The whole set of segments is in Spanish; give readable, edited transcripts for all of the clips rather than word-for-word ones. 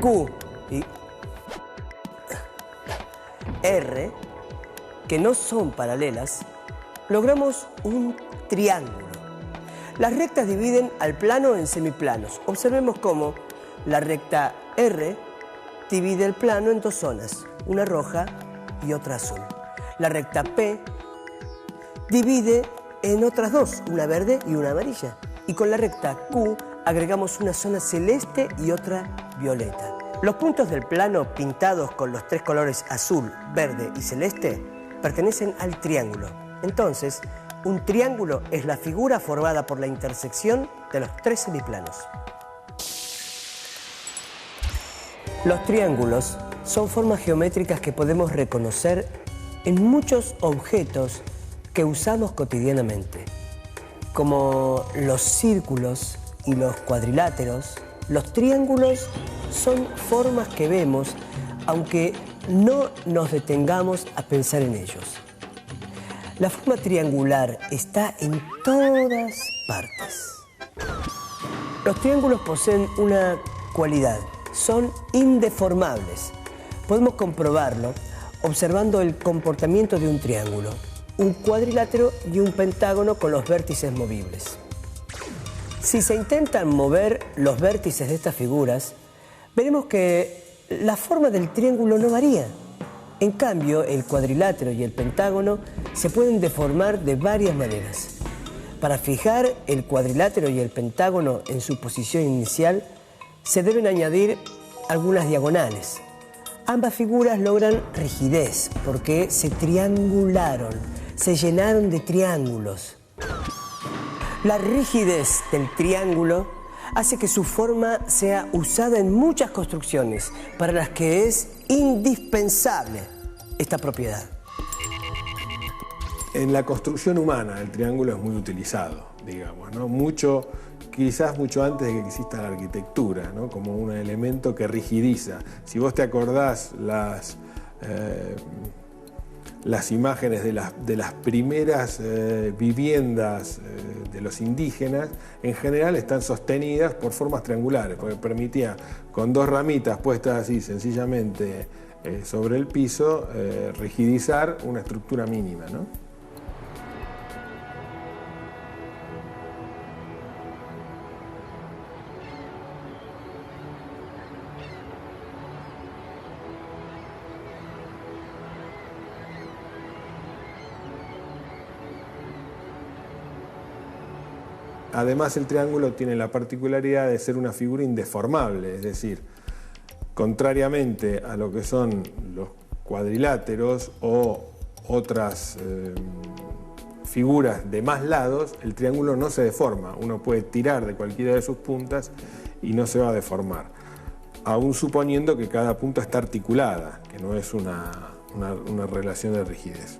Q y R, que no son paralelas, logramos un triángulo. Las rectas dividen al plano en semiplanos. Observemos cómo la recta R divide el plano en dos zonas, una roja y otra azul. La recta P divide en otras dos, una verde y una amarilla. Y con la recta Q agregamos una zona celeste y otra violeta. Los puntos del plano pintados con los tres colores azul, verde y celeste pertenecen al triángulo. Entonces, un triángulo es la figura formada por la intersección de los tres semiplanos. Los triángulos son formas geométricas que podemos reconocer en muchos objetos que usamos cotidianamente, como los círculos y los cuadriláteros. Los triángulos son formas que vemos, aunque no nos detengamos a pensar en ellos. La forma triangular está en todas partes. Los triángulos poseen una cualidad: son indeformables. Podemos comprobarlo observando el comportamiento de un triángulo, un cuadrilátero y un pentágono con los vértices movibles. Si se intentan mover los vértices de estas figuras, veremos que la forma del triángulo no varía. En cambio, el cuadrilátero y el pentágono se pueden deformar de varias maneras. Para fijar el cuadrilátero y el pentágono en su posición inicial, se deben añadir algunas diagonales. Ambas figuras logran rigidez porque se triangularon, se llenaron de triángulos. La rigidez del triángulo hace que su forma sea usada en muchas construcciones para las que es indispensable esta propiedad. En la construcción humana el triángulo es muy utilizado, digamos, ¿no? Quizás mucho antes de que exista la arquitectura, ¿no? Como un elemento que rigidiza. Si vos te acordás las imágenes de las primeras viviendas de los indígenas, en general están sostenidas por formas triangulares, porque permitía con dos ramitas puestas así sencillamente sobre el piso rigidizar una estructura mínima, ¿no? Además, el triángulo tiene la particularidad de ser una figura indeformable, es decir, contrariamente a lo que son los cuadriláteros o otras figuras de más lados, el triángulo no se deforma. Uno puede tirar de cualquiera de sus puntas y no se va a deformar, aún suponiendo que cada punta está articulada, que no es una relación de rigidez.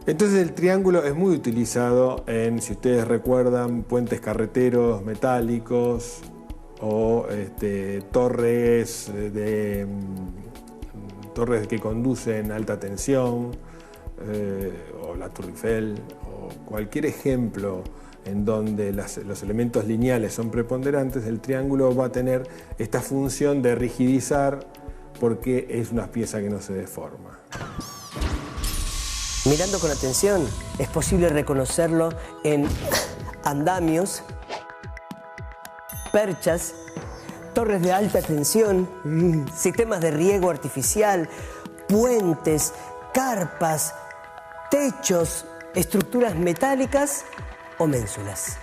Entonces el triángulo es muy utilizado en, si ustedes recuerdan, puentes carreteros metálicos o torres que conducen a alta tensión, o la Tour Eiffel, o cualquier ejemplo en donde los elementos lineales son preponderantes. El triángulo va a tener esta función de rigidizar porque es una pieza que no se deforma. Mirando con atención, es posible reconocerlo en andamios, perchas, torres de alta tensión, sistemas de riego artificial, puentes, carpas, techos, estructuras metálicas o ménsulas.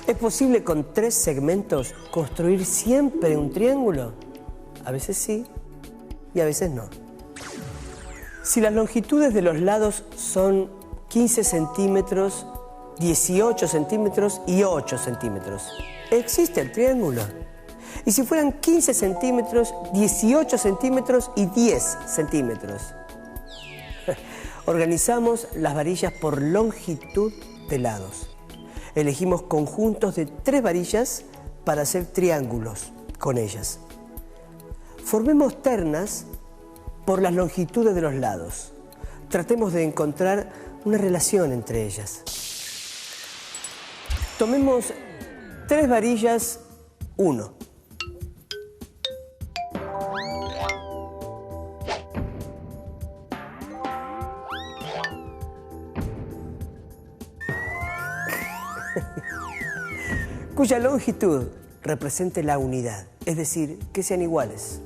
¿Es posible con 3 segmentos construir siempre un triángulo? A veces sí y a veces no. Si las longitudes de los lados son 15 centímetros, 18 centímetros y 8 centímetros, ¿existe el triángulo? Y si fueran 15 centímetros, 18 centímetros y 10 centímetros. Organizamos las varillas por longitud de lados. Elegimos conjuntos de 3 varillas para hacer triángulos con ellas. Formemos ternas por las longitudes de los lados. Tratemos de encontrar una relación entre ellas. Tomemos 3 varillas 1. Cuya longitud represente la unidad, es decir, que sean iguales.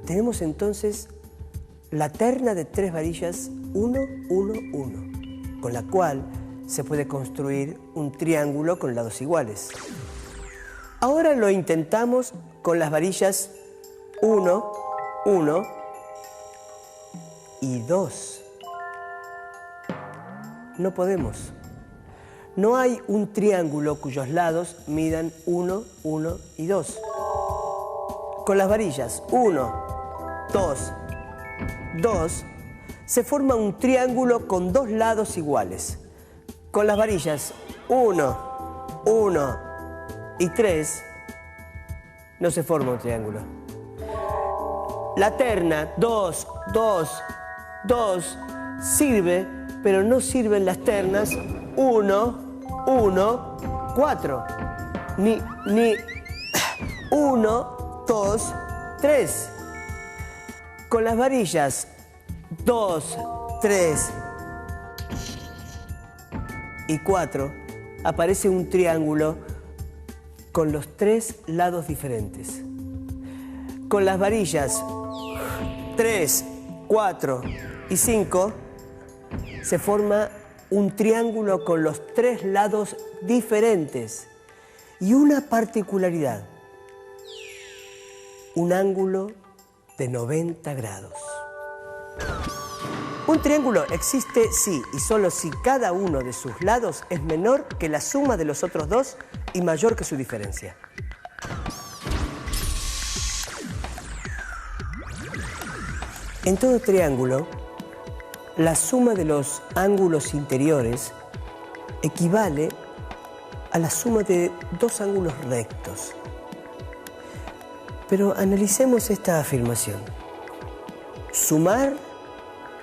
Tenemos entonces la terna de 3 varillas 1, 1, 1, con la cual se puede construir un triángulo con lados iguales. Ahora lo intentamos con las varillas 1, 1 y 2. No podemos. No hay un triángulo cuyos lados midan 1, 1 y 2. Con las varillas 1, 2, 2, se forma un triángulo con 2 lados iguales. Con las varillas 1, 1 y 3, no se forma un triángulo. La terna 2, 2, 2 sirve, pero no sirven las ternas 1, 1, 4, ni 1, 2, 3. Con las varillas 2, 3 y 4 aparece un triángulo con los 3 lados diferentes. Con las varillas 3, 4 y 5 se forma un triángulo con los 3 lados diferentes y una particularidad: un ángulo de 90 grados. Un triángulo existe si y solo si cada uno de sus lados es menor que la suma de los otros 2 y mayor que su diferencia. En todo triángulo, la suma de los ángulos interiores equivale a la suma de 2 ángulos rectos. Pero analicemos esta afirmación. Sumar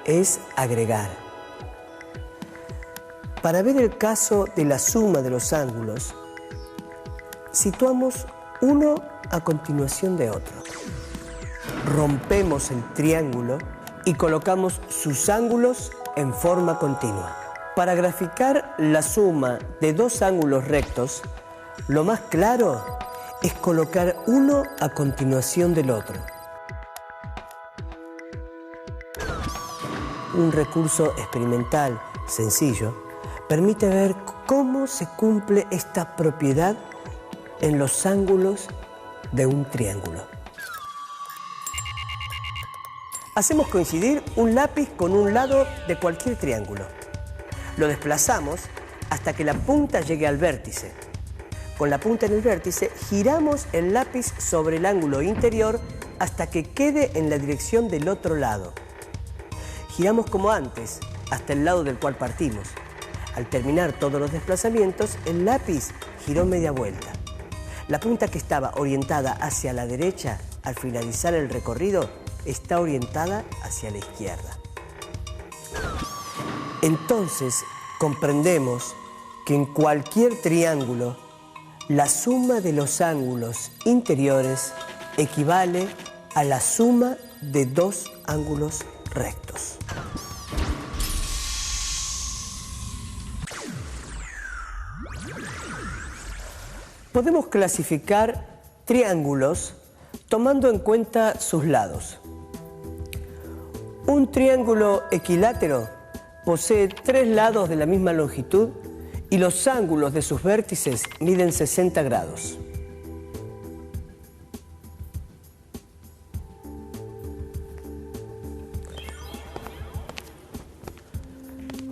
es agregar. Para ver el caso de la suma de los ángulos, situamos uno a continuación de otro. Rompemos el triángulo y colocamos sus ángulos en forma continua. Para graficar la suma de 2 ángulos rectos, lo más claro es colocar uno a continuación del otro. Un recurso experimental sencillo permite ver cómo se cumple esta propiedad en los ángulos de un triángulo. Hacemos coincidir un lápiz con un lado de cualquier triángulo. Lo desplazamos hasta que la punta llegue al vértice. Con la punta en el vértice, giramos el lápiz sobre el ángulo interior hasta que quede en la dirección del otro lado. Giramos como antes, hasta el lado del cual partimos. Al terminar todos los desplazamientos, el lápiz giró media vuelta. La punta que estaba orientada hacia la derecha al finalizar el recorrido está orientada hacia la izquierda. Entonces comprendemos que en cualquier triángulo la suma de los ángulos interiores equivale a la suma de 2 ángulos rectos. Podemos clasificar triángulos tomando en cuenta sus lados. Un triángulo equilátero posee 3 lados de la misma longitud y los ángulos de sus vértices miden 60 grados.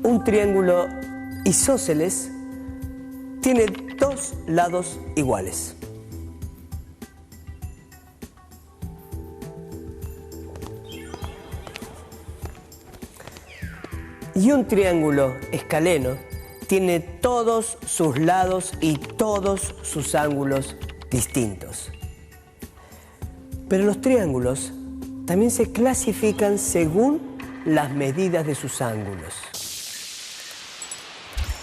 Un triángulo isósceles tiene 2 lados iguales. Y un triángulo escaleno tiene todos sus lados y todos sus ángulos distintos. Pero los triángulos también se clasifican según las medidas de sus ángulos.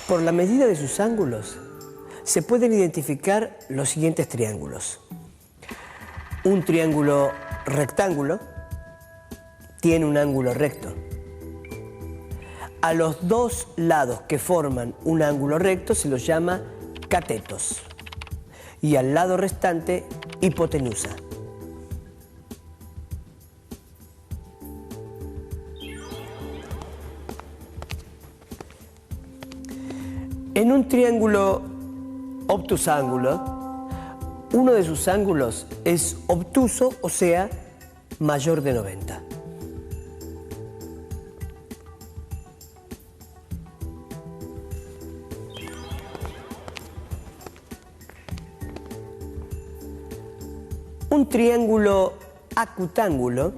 Por la medida de sus ángulos se pueden identificar los siguientes triángulos. Un triángulo rectángulo tiene un ángulo recto. A los dos lados que forman un ángulo recto se los llama catetos y al lado restante hipotenusa. En un triángulo obtusángulo, uno de sus ángulos es obtuso, o sea, mayor de 90. Un triángulo acutángulo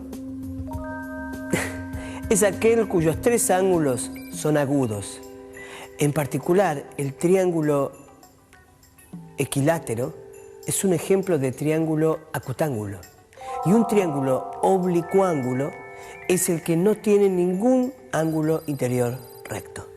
es aquel cuyos tres ángulos son agudos. En particular, el triángulo equilátero es un ejemplo de triángulo acutángulo. Y un triángulo oblicuángulo es el que no tiene ningún ángulo interior recto.